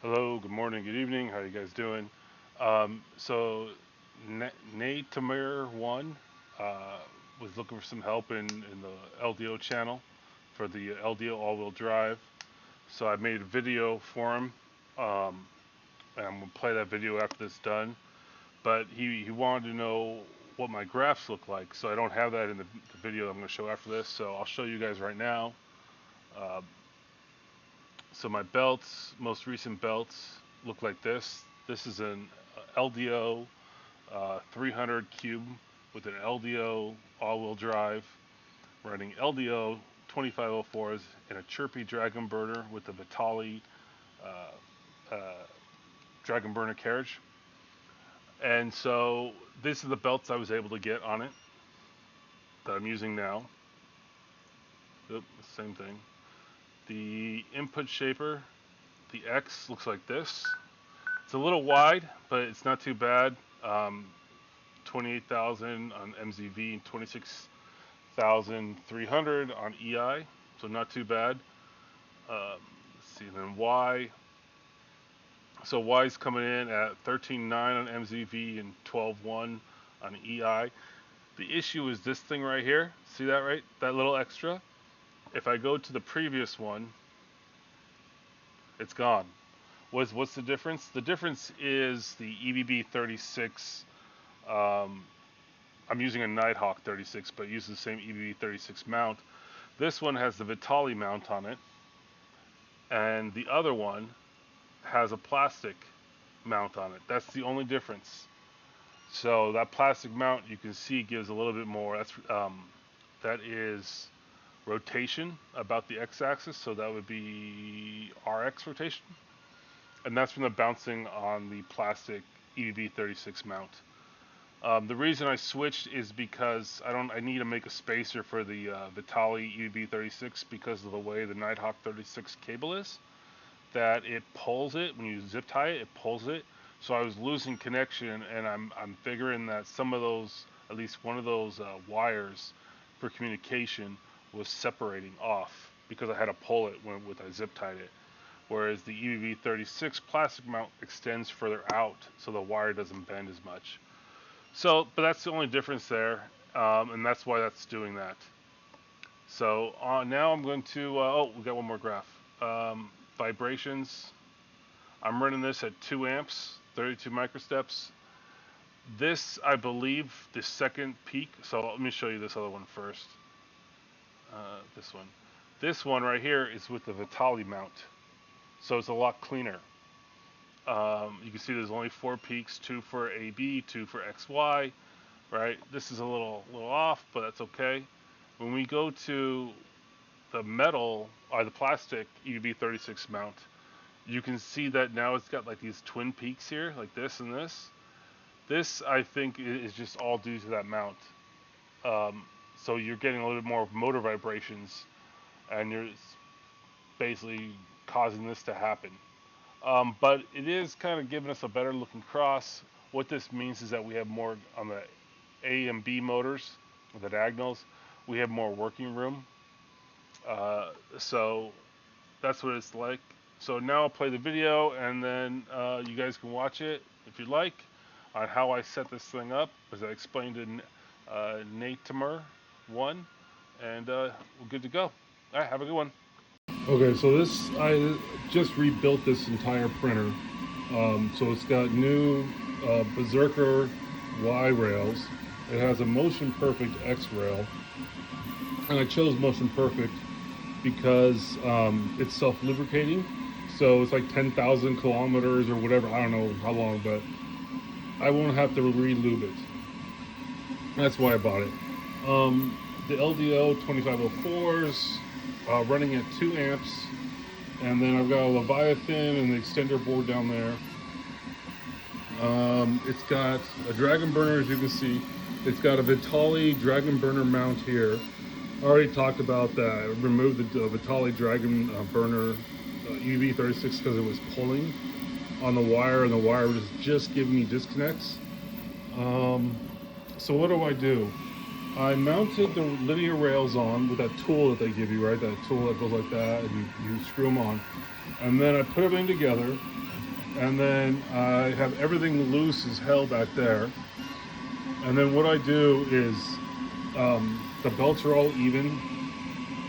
Hello, good morning, good evening. How are you guys doing? So, naytmare1 uh, was looking for some help in the LDO channel for the LDO all-wheel drive. So I made a video for him, um, and I'm gonna play that video after this done. But he wanted to know what my graphs look like, so I don't have that in the video I'm gonna show after this. So I'll show you guys right now. Uh, So my belts, most recent belts, look like this. This is an LDO 300 cube with an LDO all-wheel drive, running LDO 2504s in a Chirpy Dragon Burner with the Vitalii uh, Dragon Burner carriage. And so these are the belts I was able to get on it that I'm using now. Oop, same thing. The input shaper, the X looks like this. It's a little wide, but it's not too bad. 28,000 on MZV and 26,300 on EI, so not too bad. Let's see, then Y. So Y is coming in at 13.9 on MZV and 12.1 on EI. The issue is this thing right here. See that right? That little extra. If I go to the previous one, it's gone. What's the difference? The difference is the EBB 36. I'm using a Nighthawk 36, but it uses the same EBB 36 mount. This one has the Vitalii mount on it, and the other one has a plastic mount on it. That's the only difference. So that plastic mount, you can see, gives a little bit more. That is rotation about the x-axis, so that would be RX rotation, and that's from the bouncing on the plastic EBB 36 mount. The reason I switched is because I need to make a spacer for the Vitalii EBB 36 because of the way the Nighthawk 36 cable is. That it pulls it when you zip tie it, it pulls it. So I was losing connection, and I'm figuring that some of those, at least one of those wires for communication, was separating off because I had to pull it when I zip tied it. Whereas the EBB 36 plastic mount extends further out, so the wire doesn't bend as much. So, but that's the only difference there, and that's why that's doing that. So now I'm going to, oh, we got one more graph. Vibrations, I'm running this at 2 amps, 32 microsteps. This, I believe, the second peak, so let me show you this other one first. This one. This one right here is with the Vitalii mount, so it's a lot cleaner. You can see there's only 4 peaks, 2 for AB, 2 for XY, right? This is a little off, but that's okay. When we go to the metal or the plastic EBB 36 mount, you can see that now it's got like these twin peaks here, like this and this. This, I think, is just all due to that mount. So you're getting a little bit more motor vibrations, and you're basically causing this to happen. But it is kind of giving us a better looking cross. What this means is that we have more on the A and B motors, the diagonals. We have more working room. So that's what it's like. So now I'll play the video, and then you guys can watch it if you'd like on how I set this thing up, as I explained in naytmare1, and we're good to go. All right, have a good one. Okay, so I just rebuilt this entire printer. So it's got new Berserker Y rails. It has a Motion Perfect X rail, and I chose Motion Perfect because it's self-lubricating. So it's like 10,000 kilometers or whatever. I don't know how long, but I won't have to re-lube it. That's why I bought it. The LDO 2504s running at 2 amps, and then I've got a Leviathan and the extender board down there. It's got a Dragon Burner, as you can see. It's got a Vitalii Dragon Burner mount here. I already talked about that. I removed the Vitalii Dragon Burner EBB 36 because it was pulling on the wire, and the wire was just giving me disconnects. So what do? I mounted the linear rails on with that tool that they give you, right? That tool that goes like that, and you screw them on. And then I put everything together, and then I have everything loose as hell back there. And then what I do is the belts are all even.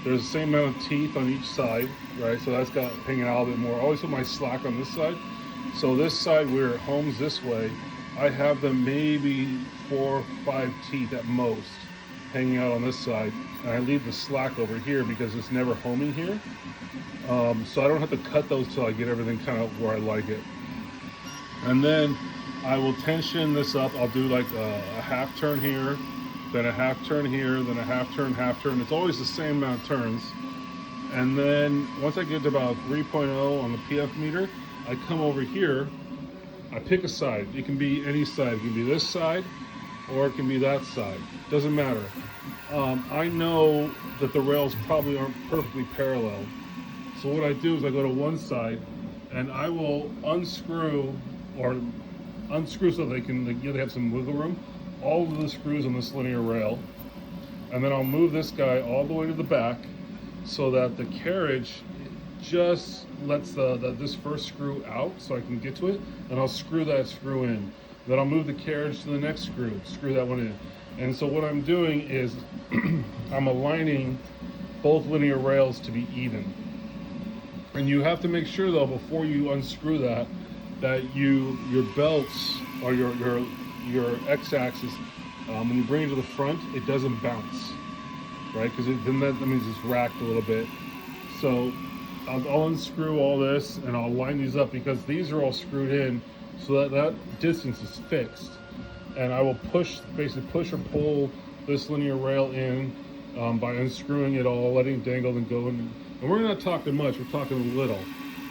There's the same amount of teeth on each side, right? So that's got hanging out a bit more. I always put my slack on this side. So this side where it homes this way, I have them maybe 4 or 5 teeth at most hanging out on this side. And I leave the slack over here because it's never homing here. So I don't have to cut those till I get everything kind of where I like it. And then I will tension this up. I'll do like a half turn here, then a half turn here, then a half turn. It's always the same amount of turns. And then once I get to about 3.0 on the PF meter, I come over here, I pick a side. It can be any side. It can be this side or it can be that side. Doesn't matter. I know that the rails probably aren't perfectly parallel. So what I do is I go to one side and I will unscrew so they have some wiggle room, all of the screws on this linear rail. And then I'll move this guy all the way to the back so that the carriage just lets this first screw out so I can get to it, and I'll screw that screw in. Then I'll move the carriage to the next screw that one in. And so what I'm doing is I'm aligning both linear rails to be even. And you have to make sure though, before you unscrew that your belts or your x-axis, when you bring it to the front, it doesn't bounce, right? Because then that means it's racked a little bit. So I'll unscrew all this and I'll line these up because these are all screwed in, so that distance is fixed. And I will basically push or pull this linear rail in by unscrewing it all, letting it dangle and go. And we're not talking much, we're talking a little,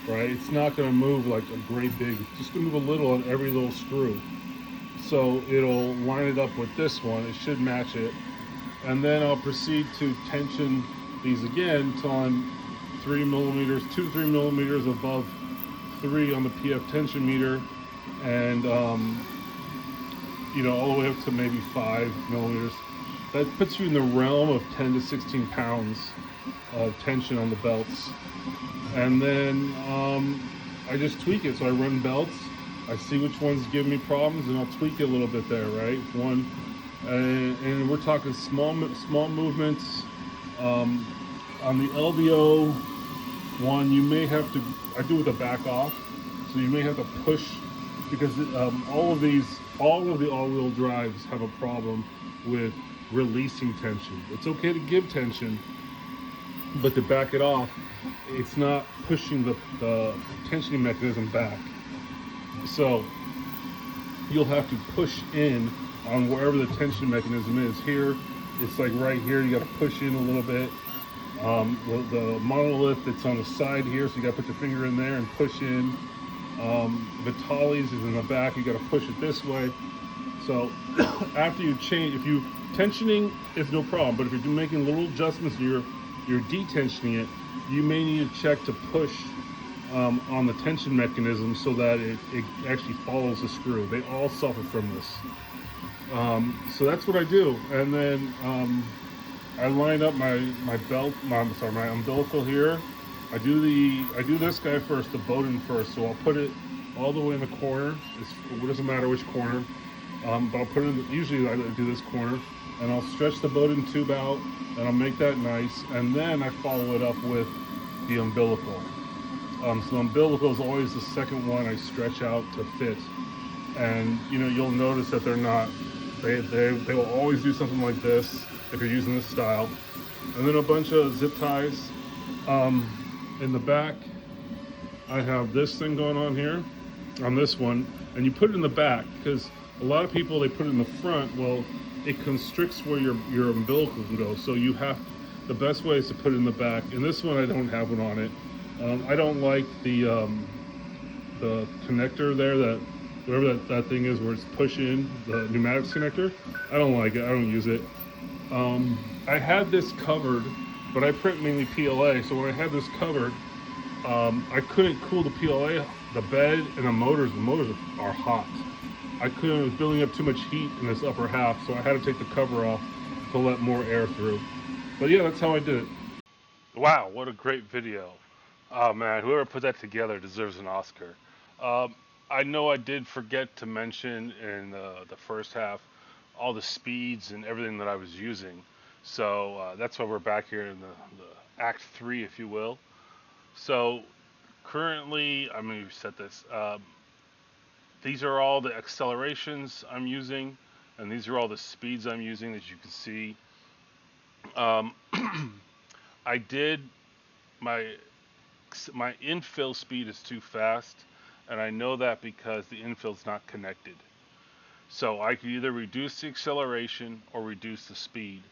right? It's not going to move like a great big, it's just going to move a little on every little screw. So it'll line it up with this one, it should match it. And then I'll proceed to tension these again until I'm 2 to 3 millimeters above 3 on the PF tension meter, and all the way up to maybe 5 millimeters. That puts you in the realm of 10 to 16 pounds of tension on the belts. And then I just tweak it. So I run belts, I see which ones give me problems, and I'll tweak it a little bit there, right? One, and we're talking small movements. On the LDO one, you may have to, I do with the back off, so you may have to push, because all of the all-wheel drives have a problem with releasing tension. It's okay to give tension, but to back it off, it's not pushing the tensioning mechanism back. So you'll have to push in on wherever the tension mechanism is. Here, it's like right here, you got to push in a little bit. The monolith that's on the side here, so you got to put your finger in there and push in. Vitalii's is in the back, you got to push it this way. So after you change, if you tensioning is no problem, but if you're making little adjustments, you're detensioning it, you may need to check to push on the tension mechanism so that it actually follows the screw. They all suffer from this. So that's what I do. And then I line up my umbilical here. I do this guy first, the Bowden first. So I'll put it all the way in the corner. It doesn't matter which corner, but I'll put it in. Usually I do this corner, and I'll stretch the Bowden tube out, and I'll make that nice. And then I follow it up with the umbilical. So the umbilical is always the second one I stretch out to fit. And you'll notice that they're not. They will always do something like this if you're using this style. And then a bunch of zip ties. In the back, I have this thing going on here, on this one, and you put it in the back because a lot of people, they put it in the front. Well, it constricts where your umbilical can go. So the best way is to put it in the back. And this one, I don't have one on it. I don't like the connector there, that whatever that thing is where it's push in, the pneumatics connector. I don't like it, I don't use it. I had this covered, but I print mainly PLA, so when I had this covered, I couldn't cool the PLA, the bed, and the motors. The motors are hot. It was building up too much heat in this upper half, so I had to take the cover off to let more air through. But yeah, that's how I did it. Wow, what a great video. Oh man, whoever put that together deserves an Oscar. I know I did forget to mention in the first half all the speeds and everything that I was using. So that's why we're back here in the Act 3, if you will. So currently, I'm going to reset this. These are all the accelerations I'm using, and these are all the speeds I'm using, as you can see. Um, I did my my infill speed is too fast, and I know that because the infill's not connected. So I can either reduce the acceleration or reduce the speed.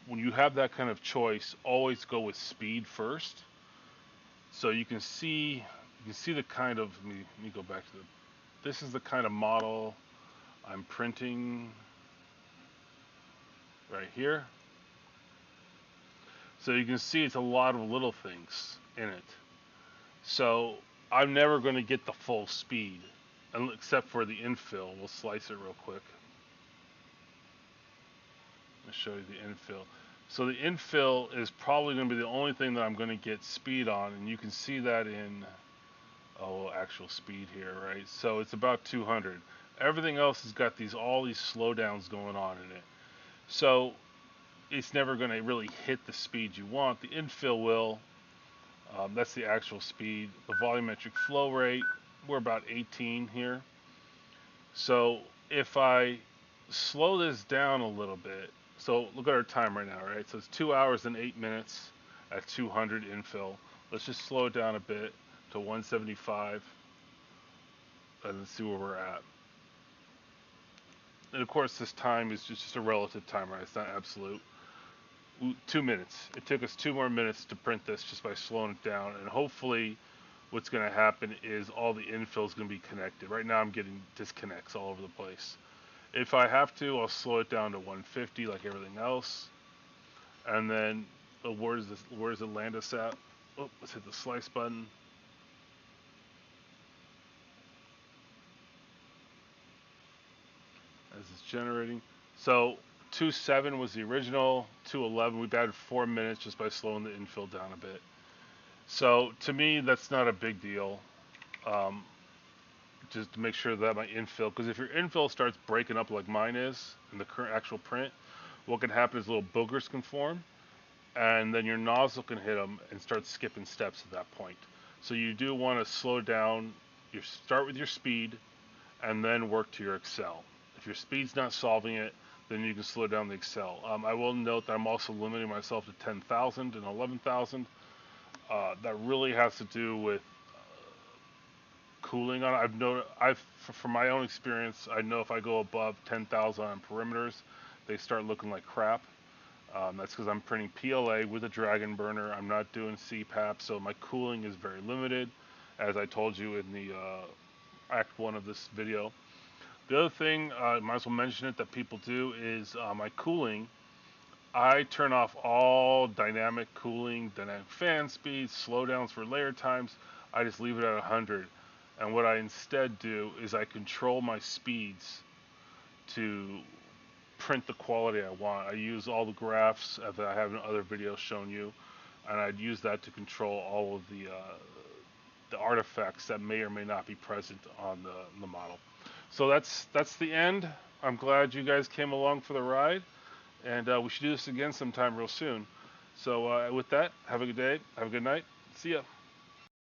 When you have that kind of choice, always go with speed first. So you can see the kind of let me go back to the. This is the kind of model I'm printing right here. So you can see it's a lot of little things in it. So I'm never going to get the full speed, except for the infill. We'll slice it real quick. I'll show you the infill. So the infill is probably going to be the only thing that I'm going to get speed on, and you can see that in actual speed here, right? So it's about 200. Everything else has got all these slowdowns going on in it. So it's never going to really hit the speed you want. The infill will. That's the actual speed. The volumetric flow rate, we're about 18 here. So if I slow this down a little bit, so look at our time right now, right? So it's 2 hours and 8 minutes at 200 infill. Let's just slow it down a bit to 175, and let's see where we're at. And of course, this time is just a relative time, right? It's not absolute. 2 minutes. It took us 2 more minutes to print this just by slowing it down, and hopefully what's going to happen is all the infill is going to be connected. Right now I'm getting disconnects all over the place. If I have to, I'll slow it down to 150 like everything else, and then where does it land us at? Oh, let's hit the slice button. As it's generating. So 2.7 was the original, 2.11. We've added 4 minutes just by slowing the infill down a bit. So to me, that's not a big deal. Just to make sure that my infill, because if your infill starts breaking up like mine is in the current actual print, what can happen is little boogers can form, and then your nozzle can hit them and start skipping steps at that point. So you do want to slow down. You start with your speed, and then work to your accel. If your speed's not solving it, then you can slow down the accel. I will note that I'm also limiting myself to 10,000 and 11,000. That really has to do with cooling on it. From my own experience, I know if I go above 10,000 on perimeters, they start looking like crap. That's because I'm printing PLA with a Dragon Burner. I'm not doing CPAP, so my cooling is very limited, as I told you in the Act 1 of this video. The other thing, I might as well mention it, that people do is my cooling. I turn off all dynamic cooling, dynamic fan speeds, slowdowns for layer times. I just leave it at 100. And what I instead do is I control my speeds to print the quality I want. I use all the graphs that I have in other videos shown you, and I'd use that to control all of the artifacts that may or may not be present on the model. So that's the end. I'm glad you guys came along for the ride, and we should do this again sometime real soon. So with that, have a good day, have a good night, see ya.